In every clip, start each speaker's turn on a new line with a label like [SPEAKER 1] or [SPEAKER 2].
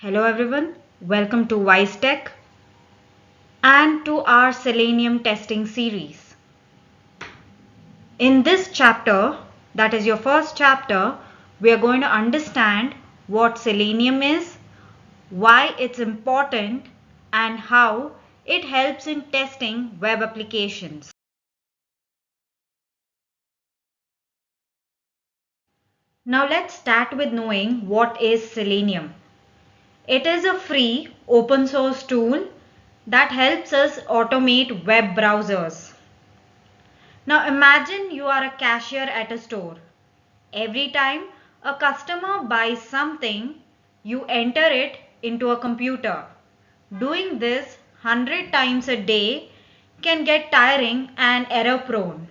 [SPEAKER 1] Hello everyone, welcome to Wise Tech and to our Selenium testing series. In this chapter, that is your first chapter, we are going to understand what Selenium is, why it's important, and how it helps in testing web applications. Now let's start with knowing what is Selenium. It is a free open source tool that helps us automate web browsers. Now imagine you are a cashier at a store. Every time a customer buys something, you enter it into a computer. Doing this 100 times a day can get tiring and error prone.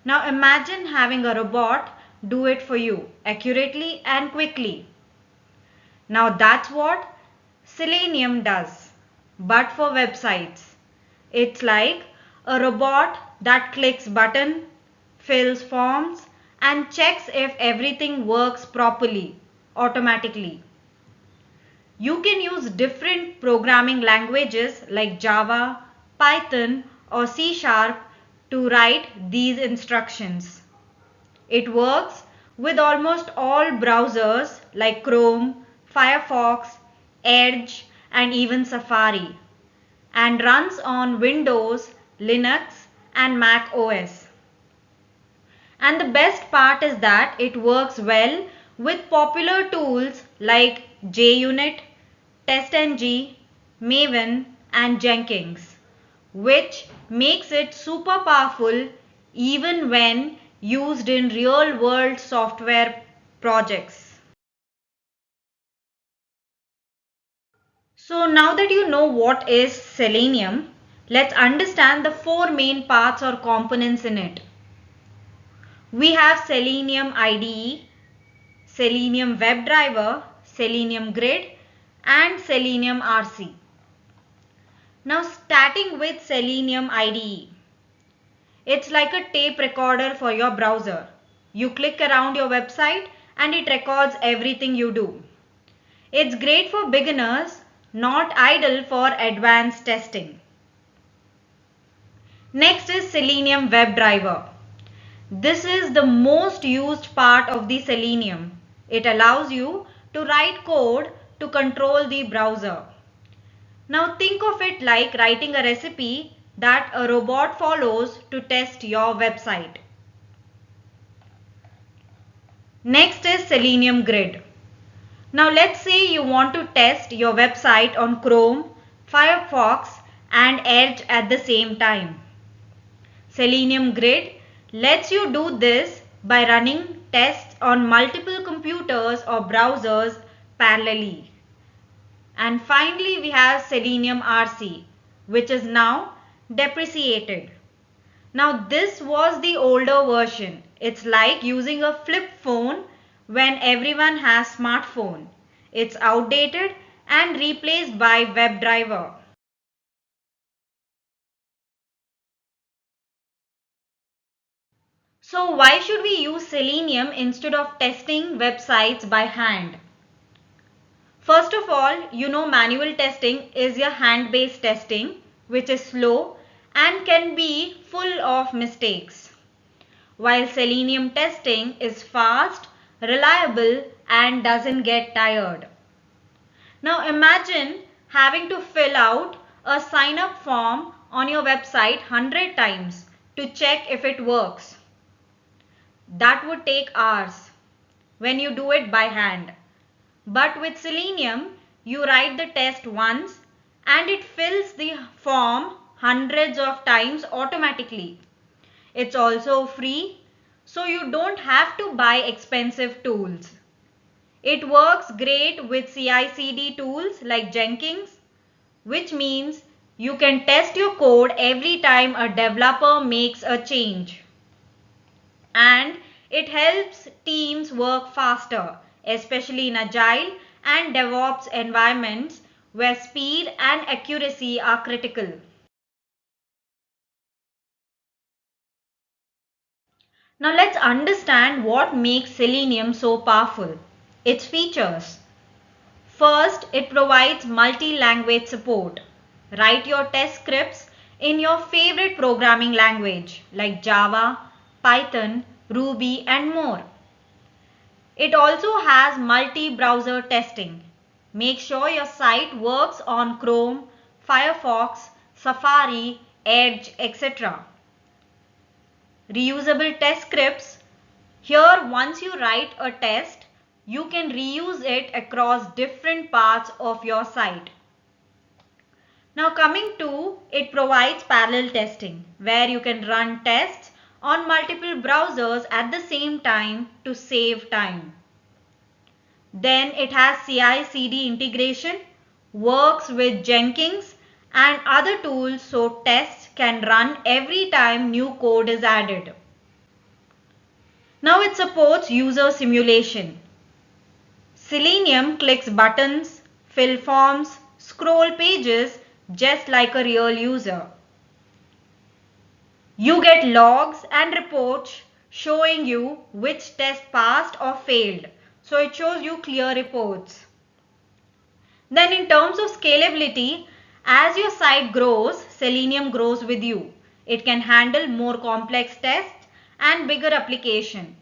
[SPEAKER 1] Now imagine having a robot do it for you accurately and quickly. Now that's what Selenium does, but for websites. It's like a robot that clicks button, fills forms and checks if everything works properly automatically. You can use different programming languages like Java, Python or C# to write these instructions. It works with almost all browsers like Chrome, Firefox, Edge and even Safari, and runs on Windows, Linux and Mac OS. And the best part is that it works well with popular tools like JUnit, TestNG, Maven and Jenkins, which makes it super powerful even when used in real-world software projects. So now that you know what is Selenium, let's understand the four main parts or components in it. We have Selenium IDE, Selenium WebDriver, Selenium Grid and Selenium RC. Now starting with Selenium IDE. It's like a tape recorder for your browser. You click around your website and it records everything you do. It's great for beginners, not ideal for advanced testing. Next is Selenium WebDriver. This is the most used part of the Selenium. It allows you to write code to control the browser. Now think of it like writing a recipe that a robot follows to test your website. Next is Selenium Grid. Now let's say you want to test your website on Chrome, Firefox and Edge at the same time. Selenium Grid lets you do this by running tests on multiple computers or browsers parallelly. And finally we have Selenium RC, which is now depreciated. Now this was the older version. It's like using a flip phone when everyone has smartphone. It's outdated and replaced by WebDriver. So why should we use Selenium instead of testing websites by hand? First of all, you know manual testing is your hand-based testing, which is slow and can be full of mistakes. While Selenium testing is fast, reliable and doesn't get tired. Now imagine having to fill out a sign-up form on your website 100 times to check if it works. That would take hours when you do it by hand. But with Selenium, you write the test once and it fills the form hundreds of times automatically. It's also free, so you don't have to buy expensive tools. It works great with CI/CD tools like Jenkins, which means you can test your code every time a developer makes a change. And it helps teams work faster, especially in agile and DevOps environments where speed and accuracy are critical. Now let's understand what makes Selenium so powerful. Its features. First, it provides multi-language support. Write your test scripts in your favorite programming language like Java, Python, Ruby and more. It also has multi-browser testing. Make sure your site works on Chrome, Firefox, Safari, Edge, etc. Reusable test scripts. Here, once you write a test, you can reuse it across different parts of your site. Now coming to, it provides parallel testing where you can run tests on multiple browsers at the same time to save time. Then it has CI/CD integration, works with Jenkins and other tools so tests can run every time new code is added. Now it supports user simulation. Selenium clicks buttons, fill forms, scroll pages just like a real user. You get logs and reports showing you which test passed or failed. So it shows you clear reports. Then in terms of scalability, as your site grows, Selenium grows with you. It can handle more complex tests and bigger application.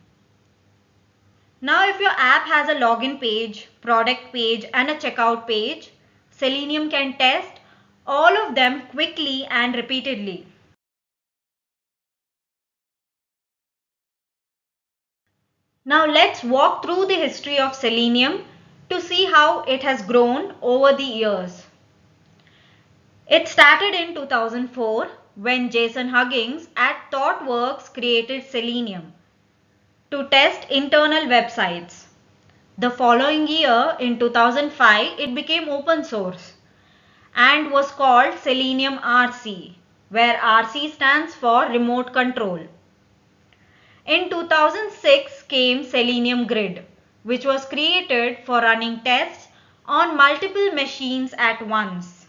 [SPEAKER 1] Now if your app has a login page, product page and a checkout page, Selenium can test all of them quickly and repeatedly. Now let's walk through the history of Selenium to see how it has grown over the years. It started in 2004 when Jason Huggins at ThoughtWorks created Selenium to test internal websites. The following year, in 2005, it became open source and was called Selenium RC, where RC stands for Remote Control. In 2006 came Selenium Grid, which was created for running tests on multiple machines at once.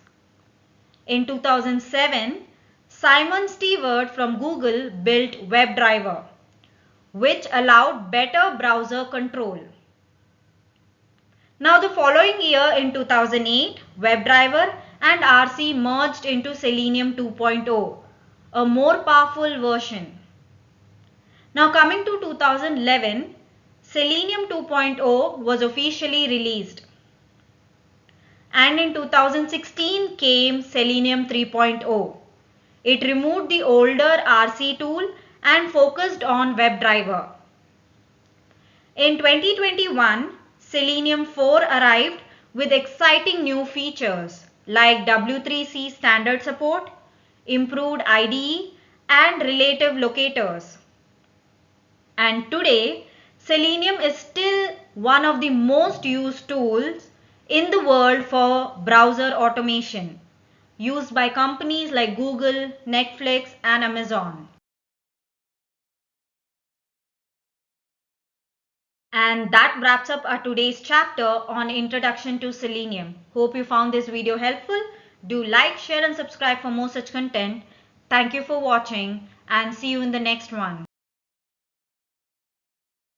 [SPEAKER 1] In 2007, Simon Stewart from Google built WebDriver, which allowed better browser control. Now the following year in 2008, WebDriver and RC merged into Selenium 2.0, a more powerful version. Now coming to 2011, Selenium 2.0 was officially released. And in 2016 came Selenium 3.0. It removed the older RC tool and focused on WebDriver. In 2021, Selenium 4 arrived with exciting new features like W3C standard support, improved IDE and relative locators. And today, Selenium is still one of the most used tools in the world for browser automation, used by companies like Google, Netflix and Amazon. And that wraps up our today's chapter on Introduction to Selenium. Hope you found this video helpful. Do like, share and subscribe for more such content. Thank you for watching and see you in the next one.